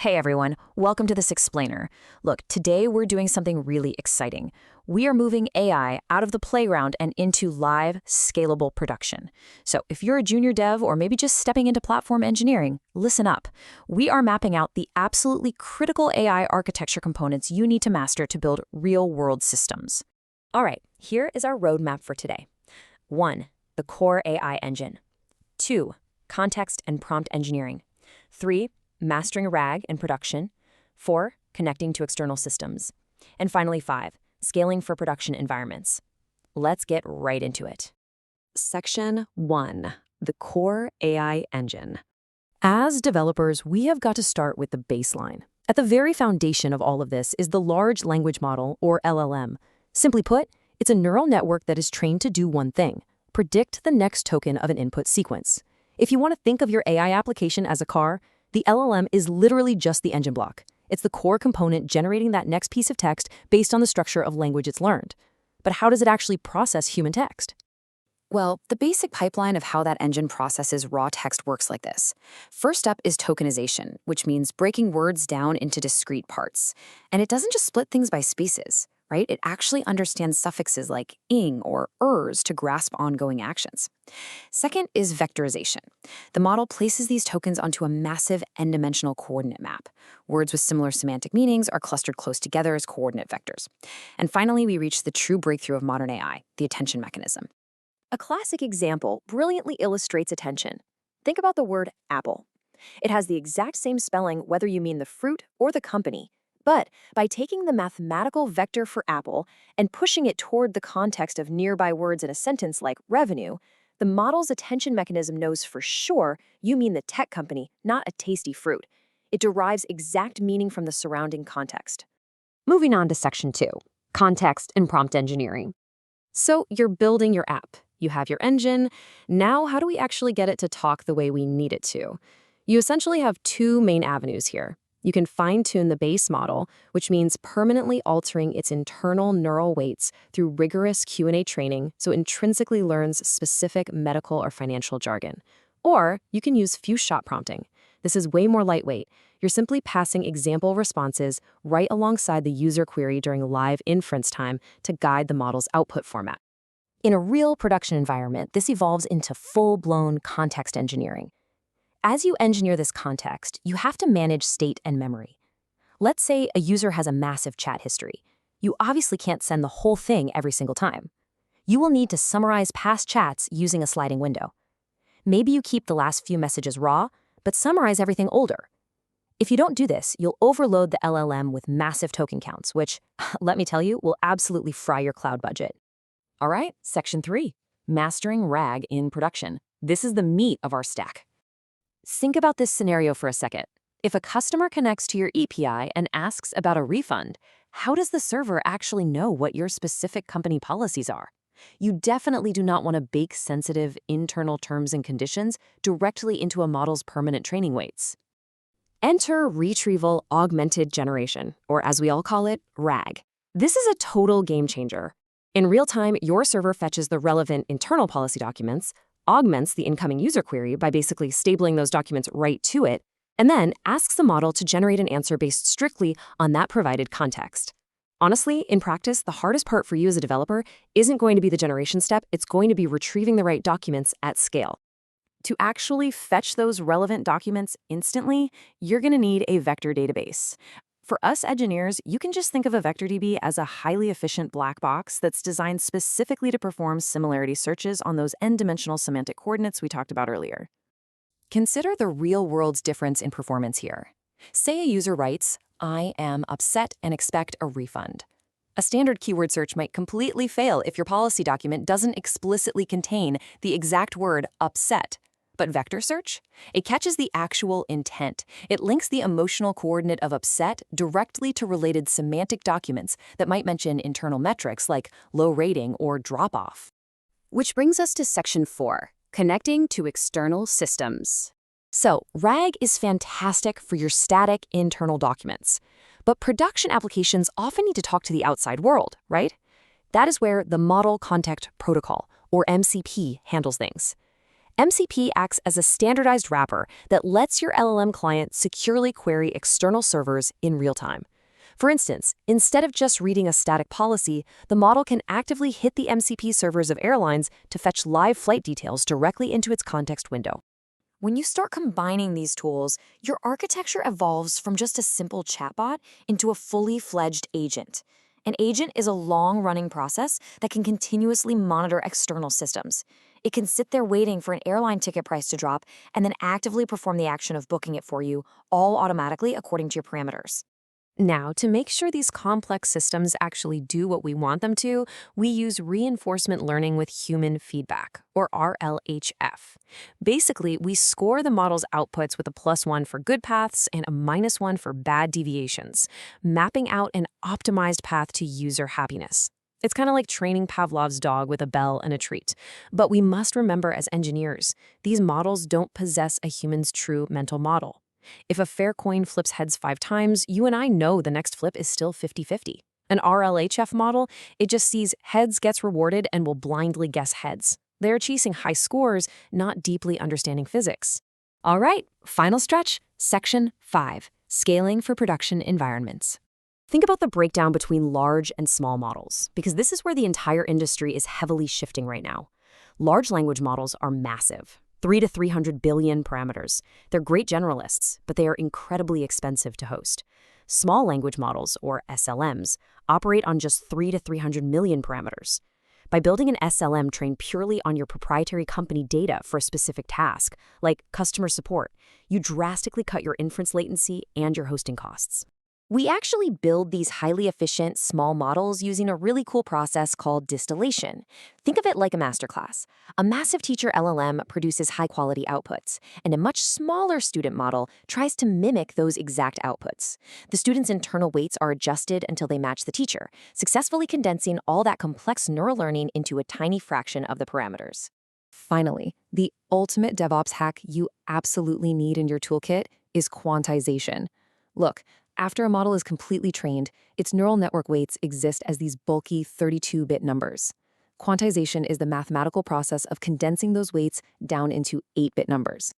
Hey everyone, welcome to this explainer. Look, today we're doing something really exciting. We are moving AI out of the playground and into live, scalable production. So if you're a junior dev or maybe just stepping into platform engineering, listen up. We are mapping out the absolutely critical AI architecture components you need to master to build real-world systems. All right, here is our roadmap for today. 1. The core AI engine. 2. Context and prompt engineering. 3. Mastering RAG in production. 4. Connecting to external systems. And finally, 5. Scaling for production environments. Let's get right into it. Section 1. The core AI engine. As developers, we have got to start with the baseline. At the very foundation of all of this is the large language model, or LLM. Simply put, it's a neural network that is trained to do one thing: predict the next token of an input sequence. If you want to think of your AI application as a car, the LLM is literally just the engine block. It's the core component generating that next piece of text based on the structure of language it's learned. But how does it actually process human text? Well, the basic pipeline of how that engine processes raw text works like this. First up is tokenization, which means breaking words down into discrete parts. And it doesn't just split things by species, right? It actually understands suffixes like ing or ers to grasp ongoing actions. Second is vectorization. The model places these tokens onto a massive n-dimensional coordinate map. Words with similar semantic meanings are clustered close together as coordinate vectors. And finally, we reach the true breakthrough of modern AI, the attention mechanism. A classic example brilliantly illustrates attention. Think about the word apple. It has the exact same spelling whether you mean the fruit or the company. But by taking the mathematical vector for apple and pushing it toward the context of nearby words in a sentence like revenue, the model's attention mechanism knows for sure you mean the tech company, not a tasty fruit. It derives exact meaning from the surrounding context. Moving on to Section 2, Context and Prompt Engineering. So you're building your app. You have your engine. Now, how do we actually get it to talk the way we need it to? You essentially have two main avenues here. You can fine-tune the base model, which means permanently altering its internal neural weights through rigorous Q&A training so it intrinsically learns specific medical or financial jargon. Or you can use few-shot prompting. This is way more lightweight. You're simply passing example responses right alongside the user query during live inference time to guide the model's output format. In a real production environment, this evolves into full-blown context engineering. As you engineer this context, you have to manage state and memory. Let's say a user has a massive chat history. You obviously can't send the whole thing every single time. You will need to summarize past chats using a sliding window. Maybe you keep the last few messages raw, but summarize everything older. If you don't do this, you'll overload the LLM with massive token counts, which, let me tell you, will absolutely fry your cloud budget. All right, Section 3, Mastering RAG in Production. This is the meat of our stack. Think about this scenario for a second. If a customer connects to your API and asks about a refund, how does the server actually know what your specific company policies are? You definitely do not want to bake sensitive internal terms and conditions directly into a model's permanent training weights. Enter Retrieval-Augmented Generation, or as we all call it, RAG. This is a total game changer. In real time, your server fetches the relevant internal policy documents, augments the incoming user query by basically stabling those documents right to it, and then asks the model to generate an answer based strictly on that provided context. Honestly, in practice, the hardest part for you as a developer isn't going to be the generation step, it's going to be retrieving the right documents at scale. To actually fetch those relevant documents instantly, you're going to need a vector database. For us engineers, you can just think of a vector DB as a highly efficient black box that's designed specifically to perform similarity searches on those n-dimensional semantic coordinates we talked about earlier. Consider the real world's difference in performance here. Say a user writes, "I am upset and expect a refund." A standard keyword search might completely fail if your policy document doesn't explicitly contain the exact word upset. But vector search? It catches the actual intent. It links the emotional coordinate of upset directly to related semantic documents that might mention internal metrics like low rating or drop-off. Which brings us to Section 4, Connecting to External Systems. So, RAG is fantastic for your static internal documents. But production applications often need to talk to the outside world, right? That is where the Model Context Protocol, or MCP, handles things. MCP acts as a standardized wrapper that lets your LLM client securely query external servers in real time. For instance, instead of just reading a static policy, the model can actively hit the MCP servers of airlines to fetch live flight details directly into its context window. When you start combining these tools, your architecture evolves from just a simple chatbot into a fully fledged agent. An agent is a long-running process that can continuously monitor external systems. It can sit there waiting for an airline ticket price to drop and then actively perform the action of booking it for you, all automatically according to your parameters. Now, to make sure these complex systems actually do what we want them to, we use reinforcement learning with human feedback, or RLHF. Basically, we score the model's outputs with a +1 for good paths and a -1 for bad deviations, mapping out an optimized path to user happiness. It's kind of like training Pavlov's dog with a bell and a treat. But we must remember as engineers, these models don't possess a human's true mental model. If a fair coin flips heads 5 times, you and I know the next flip is still 50-50. An RLHF model, it just sees heads gets rewarded and will blindly guess heads. They're chasing high scores, not deeply understanding physics. All right, final stretch, section 5, scaling for production environments. Think about the breakdown between large and small models, because this is where the entire industry is heavily shifting right now. Large language models are massive. 3 to 300 billion parameters. They're great generalists, but they are incredibly expensive to host. Small language models, or SLMs, operate on just 3 to 300 million parameters. By building an SLM trained purely on your proprietary company data for a specific task, like customer support, you drastically cut your inference latency and your hosting costs. We actually build these highly efficient small models using a really cool process called distillation. Think of it like a masterclass. A massive teacher LLM produces high-quality outputs, and a much smaller student model tries to mimic those exact outputs. The student's internal weights are adjusted until they match the teacher, successfully condensing all that complex neural learning into a tiny fraction of the parameters. Finally, the ultimate DevOps hack you absolutely need in your toolkit is quantization. Look, after a model is completely trained, its neural network weights exist as these bulky 32-bit numbers. Quantization is the mathematical process of condensing those weights down into 8-bit numbers.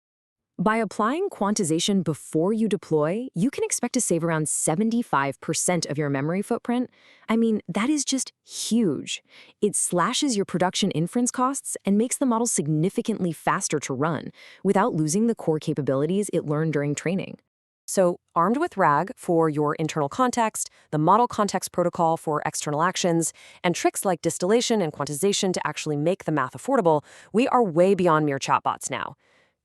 By applying quantization before you deploy, you can expect to save around 75% of your memory footprint. I mean, that is just huge. It slashes your production inference costs and makes the model significantly faster to run without losing the core capabilities it learned during training. So, armed with RAG for your internal context, the model context protocol for external actions, and tricks like distillation and quantization to actually make the math affordable, we are way beyond mere chatbots now.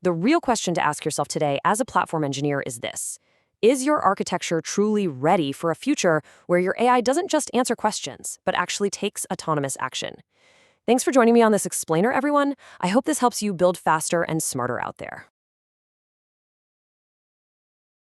The real question to ask yourself today as a platform engineer is this: is your architecture truly ready for a future where your AI doesn't just answer questions, but actually takes autonomous action? Thanks for joining me on this explainer, everyone. I hope this helps you build faster and smarter out there.